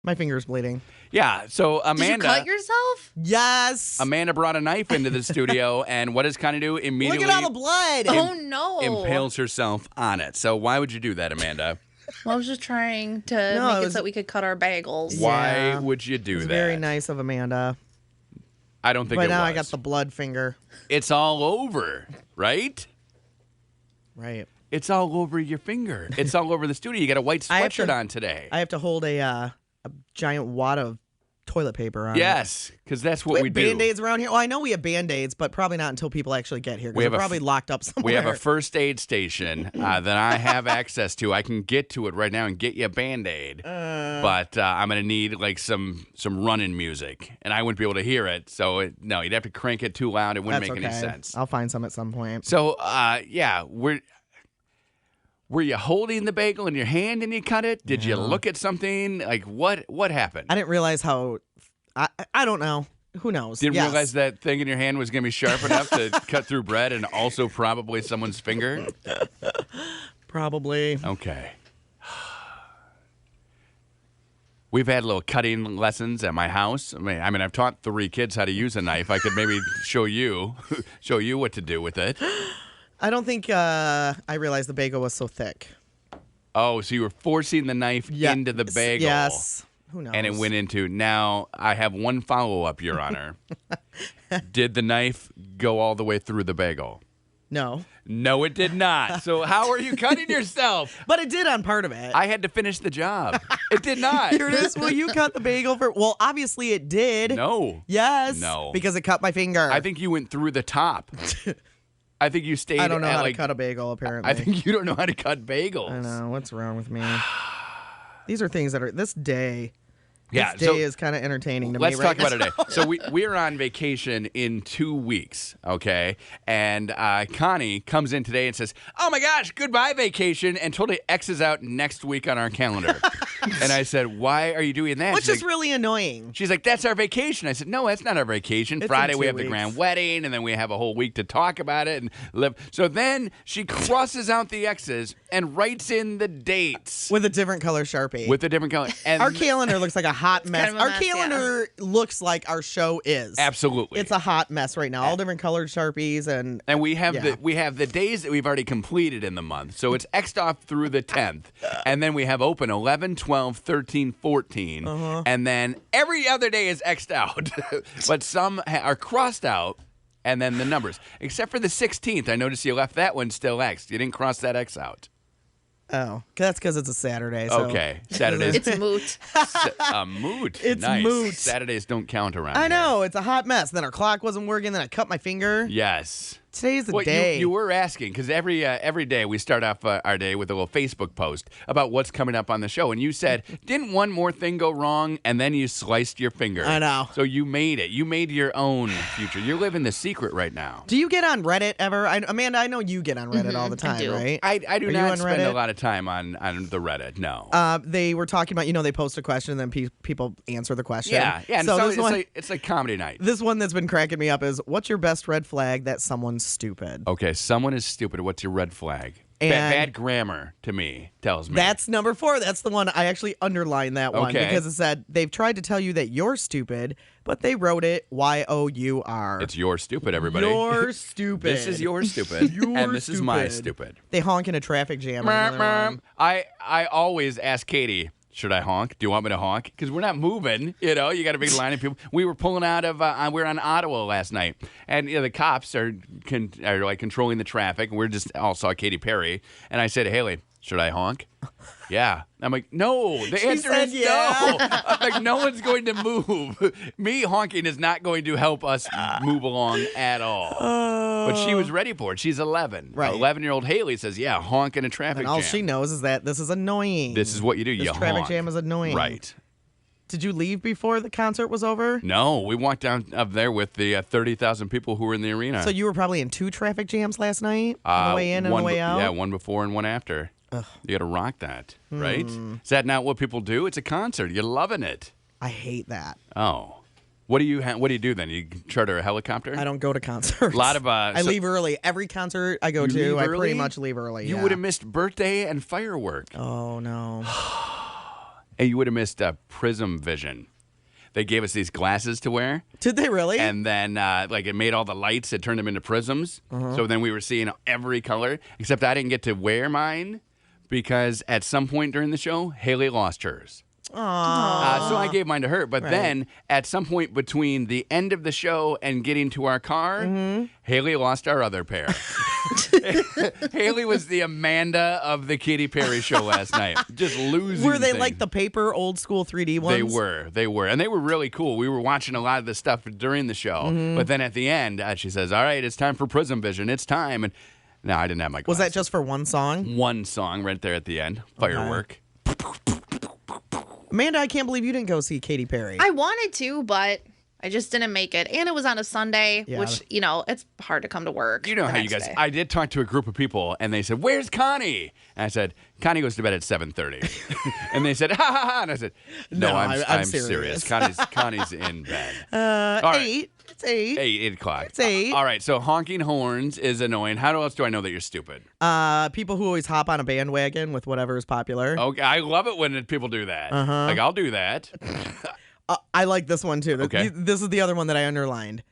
My finger's bleeding. Yeah, so Amanda... Did you cut yourself? Yes. Amanda brought a knife into the studio, and what does Connie do? Immediately Look at all the blood. Oh, no. impales herself on it. So why would you do that, Amanda? Well, I was just trying to make it so that we could cut our bagels. Why would you do It's that? very nice of Amanda. I don't think But it now was. I got the blood finger. It's all over, right? Right. It's all over your finger. It's all over the studio. You got a white I have sweatshirt to- on today. I have to hold a giant wad of toilet paper on. Yes, because that's what We we have do. Band-Aids around here. Well, I know we have Band-Aids, but probably not until people actually get here. We Because have they're a probably locked up somewhere. We have a first aid station that I have access to. I can get to it right now and get you a Band-Aid. But I'm going to need like some running music, and I wouldn't be able to hear it. So, no, you'd have to crank it too loud. It wouldn't That's make okay. any sense. I'll find some at some point. So, yeah, were you holding the bagel in your hand and you cut it? Did you look at something? Like, what happened? I didn't realize how... I don't know. Who knows? Didn't Yes. realize that thing in your hand was going to be sharp enough to cut through bread and also probably someone's finger? Probably. Okay. We've had little cutting lessons at my house. I mean, I've taught 3 kids how to use a knife. I could maybe show you what to do with it. I don't think I realized the bagel was so thick. Oh, so you were forcing the knife into the bagel. Yes. Who knows? And it went into. Now, I have one follow-up, Your Honor. Did the knife go all the way through the bagel? No. No, it did not. So how are you cutting yourself? But it did on part of it. I had to finish the job. It did not. Here it is. Will you cut the bagel for... Well, obviously it did. No. Yes. No. Because it cut my finger. I think you went through the top. I think you stayed I don't know at how like, to cut a bagel, apparently. I think you don't know how to cut bagels. I know. What's wrong with me? These are things that are... This day... Yeah, This day is kind of entertaining to let's me talk right about it today. So we're on vacation in 2 weeks, okay? And Connie comes in today and says, "Oh my gosh, goodbye vacation," and totally X's out next week on our calendar. And I said, "Why are you doing that?" Which She's is like, really annoying. She's like, "That's our vacation." I said, "No, that's not our vacation. It's Friday in we 2 have the weeks. grand wedding, and then we have a whole week to talk about it and live." So then she crosses out the X's and writes in the dates With a different color Sharpie. with a different color. And Our calendar looks like a hot mess. kind of a Our mess, calendar looks like our show is. absolutely, It's a hot mess right now. All different colored Sharpies and And we have Yeah. the days that we've already completed in the month. So it's X'd off through the 10th. And then we have open 11, 12, 13, 14. And then every other day is X'd out. But some are crossed out. And then the numbers. Except for the 16th. I noticed you left that one still X'd. You didn't cross that X out. oh, that's because it's a Saturday. So. Okay. Saturdays. It's moot. a moot. It's nice. moot. Saturdays don't count around I here. know it's a hot mess. Then our clock wasn't working. Then I cut my finger. Yes. Today's the Well, day. you were asking because every day we start off our day with a little Facebook post about what's coming up on the show, and you said, "Didn't one more thing go wrong?" And then you sliced your finger. I know. So you made it. You made your own future. You're living the secret right now. Do you get on Reddit ever? Amanda, I know you get on Reddit all the time, do. right? I do Are you not on spend a Reddit? lot of time on the Reddit. No. They were talking about, they post a question and then people answer the question. yeah. And So so this one, it's like comedy night. this one that's been cracking me up is, what's your best red flag that someone's stupid? Okay, someone is stupid. What's your red flag? And- bad grammar to me tells me. That's number 4. That's the one I actually underlined that one Okay. because it said they've tried to tell you that you're stupid, but they wrote it Y-O-U-R. It's your stupid, everybody. You're stupid. This is your stupid, You're and this is my stupid. stupid. They honk in a traffic jam. is another one. I always ask Katie, should I honk? Do you want me to honk? Because we're not moving. You got a big line of people. We were pulling out of. We were on Ottawa last night, and the cops are like controlling the traffic. And we're just all saw Katy Perry, and I said, Haley, should I honk? Yeah. I'm like, no. The answer said is yeah. no. I'm like, no one's going to move. Me honking is not going to help us move along at all. But she was ready for it. She's 11. Right. 11-year-old Haley says, yeah, honk in a traffic And all jam. she knows is that this is annoying. This is what you do. This You traffic honk. jam is annoying. Right. Did you leave before the concert was over? No, we walked down up there with the 30,000 people who were in the arena. So you were probably in 2 traffic jams last night? On the way in and one the way out? Yeah, one before and one after. You got to rock that, right? Is that not what people do? It's a concert. You're loving it. I hate that. Oh. What do you do then? You charter a helicopter? I don't go to concerts. A lot of I leave early. Every concert I go You to, leave I early? pretty much leave early. You yeah. would have missed birthday and firework. Oh, no. And you would have missed Prism Vision. They gave us these glasses to wear. Did they really? And then, it made all the lights. It turned them into prisms. So then we were seeing every color. Except I didn't get to wear mine because at some point during the show, Haley lost hers. So I gave mine to her. But then, at some point between the end of the show and getting to our car, Haley lost our other pair. Haley was the Amanda of the Katy Perry show last night. Just losing Were they things. like the paper old school 3D ones? They were. And they were really cool. We were watching a lot of this stuff during the show. But then at the end, she says, all right, it's time for Prism Vision. It's time. And no, I didn't have my glasses. Was that just for one song? One song right there at the end. Firework. Amanda, I can't believe you didn't go see Katy Perry. I wanted to, but I just didn't make it. And it was on a Sunday, which, it's hard to come to work. You know how you guys, I did talk to a group of people, and they said, where's Connie? And I said, Connie goes to bed at 7:30. And they said, ha, ha, ha. And I said, no, I'm serious. Connie's in bed. All right. 8. It's 8. 8 o'clock. It's 8. All right, so honking horns is annoying. How else do I know that you're stupid? People who always hop on a bandwagon with whatever is popular. Okay, I love it when people do that. Like, I'll do that. I like this one, too. Okay. This is the other one that I underlined.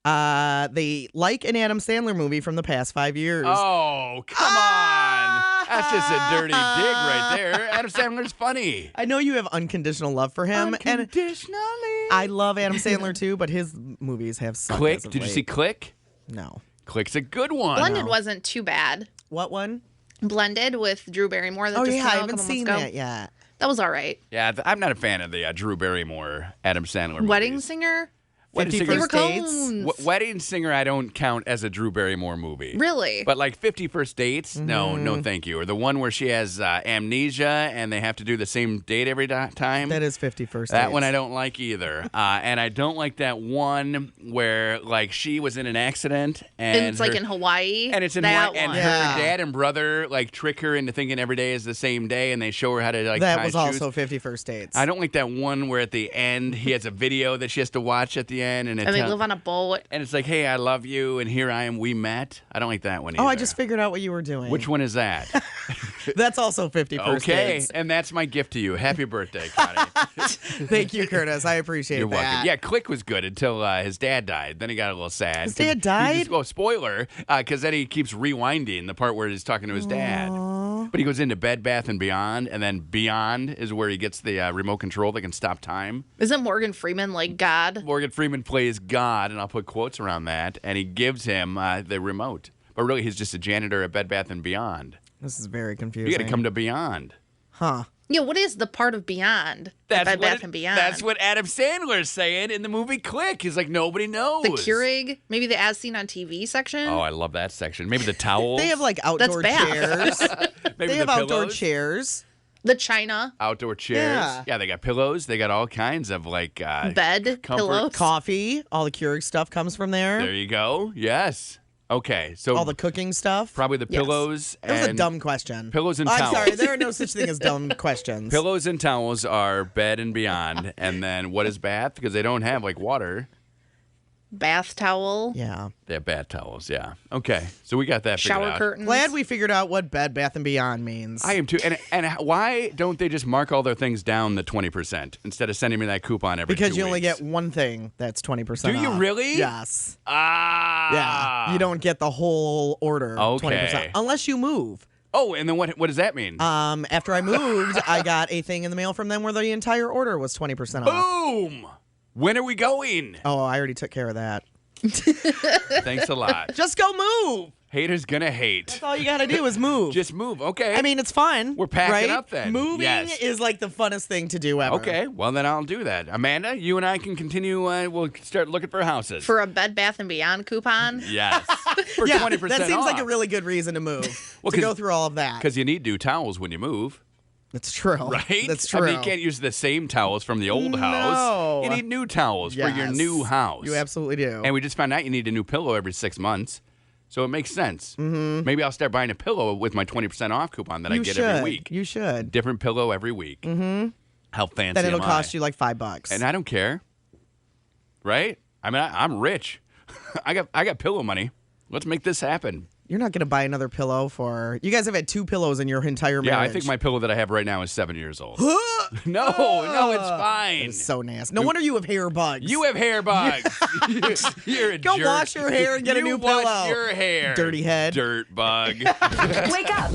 They like an Adam Sandler movie from the past 5 years. Oh, come on. That's just a dirty dig right there. Adam Sandler's funny. I know you have unconditional love for him. Unconditionally. And I love Adam Sandler, too, but his movies have sucked. Click. Did you see Click? No. Click's a good one. Blended wasn't too bad. What one? Blended with Drew Barrymore. That Oh, just yeah, came I out a haven't couple seen months that ago. yet. That was all right. Yeah, I'm not a fan of the Drew Barrymore, Adam Sandler movies. Wedding Singer? Wedding 50 Singer. First Dates? Wedding Singer I don't count as a Drew Barrymore movie. Really? But like 50 First Dates, no, thank you. Or the one where she has amnesia and they have to do the same date every time. That is 50 First That Dates. one I don't like either. And I don't like that one where like she was in an accident and it's like in Hawaii. and it's in that Hawaii, and one. her Yeah. dad and brother like trick her into thinking every day is the same day, and they show her how to like That tie was shoes. also 50 First Dates. I don't like that one where at the end he has a video that she has to watch at the end, and, And they live on a boat. and it's like, hey, I love you, and here I am, we met. I don't like that one either. Oh, I just figured out what you were doing. Which one is that? That's also 50 First Okay, Dates. and that's my gift to you. Happy birthday, Connie. Thank you, Curtis. I appreciate You're that. welcome. Yeah, Click was good until his dad died. Then he got a little sad. His dad died? Spoiler, because then he keeps rewinding the part where he's talking to his dad. But he goes into Bed Bath & Beyond, and then Beyond is where he gets the remote control that can stop time. Isn't Morgan Freeman like God? Morgan Freeman plays God, and I'll put quotes around that, and he gives him the remote. But really, he's just a janitor at Bed Bath & Beyond. This is very confusing. You got to come to Beyond. Huh. Yeah, what is the part of Beyond? Bed Bath and Beyond. That's what Adam Sandler's saying in the movie Click. He's like, nobody knows. The Keurig, maybe the as seen on TV section. Oh, I love that section. Maybe the towels. They have like outdoor bad. chairs. Maybe They the have outdoor pillows. chairs. The China Outdoor chairs. Yeah. They got pillows. They got all kinds of like bed comfort. pillows. Coffee. All the Keurig stuff comes from there. There you go. Yes. Okay. So All the cooking stuff. probably the Yes. pillows That was a and dumb question. pillows and I'm towels. sorry. There are no such thing as dumb questions. Pillows and towels are Bed and Beyond. And then what is bath? Because they don't have like water. Bath towel. Yeah. They have bath towels. Yeah. Okay. So we got that figured Shower out. curtains. Glad we figured out what Bed Bath & Beyond means. I am too. And why don't they just mark all their things down the 20% instead of sending me that coupon every 2 because weeks? you only get one thing that's 20% Do you off. really? Yes. Ah. Yeah. You don't get the whole order. Okay. 20%. Unless you move. Oh, and then what does that mean? After I moved, I got a thing in the mail from them where the entire order was 20% off. Boom! When are we going? Oh, I already took care of that. Thanks a lot. Just go move. Haters gonna hate. That's all you got to do is move. Just move. Okay. I mean, it's fun. We're packing right? up then. Moving Yes. is like the funnest thing to do ever. Okay. Well, then I'll do that. Amanda, you and I can continue. We'll start looking for houses. For a Bed Bath and Beyond coupon. Yes. For Yeah, 20% that seems off. like a really good reason to move. Well, to go through all of that. Because you need new towels when you move. That's true. Right? That's true. I mean, you can't use the same towels from the old house. No. You need new towels for your Yes. new house. You absolutely do. And we just found out you need a new pillow every 6 months. So it makes sense. Mm-hmm. Maybe I'll start buying a pillow with my 20% off coupon that I get every week. You should. Different pillow every week. Mm-hmm. How fancy Then it'll am cost I? you like $5. And I don't care. Right? I mean, I'm rich. I got pillow money. Let's make this happen. You're not going to buy another pillow for... You guys have had 2 pillows in your entire marriage. Yeah, I think my pillow that I have right now is 7 years old. No, it's fine. It's so nasty. No wonder you have hair bugs. You have hair bugs. You're a Go jerk. wash your hair and get a new pillow. Wash your hair. Dirty head. Dirt bug. Wake up.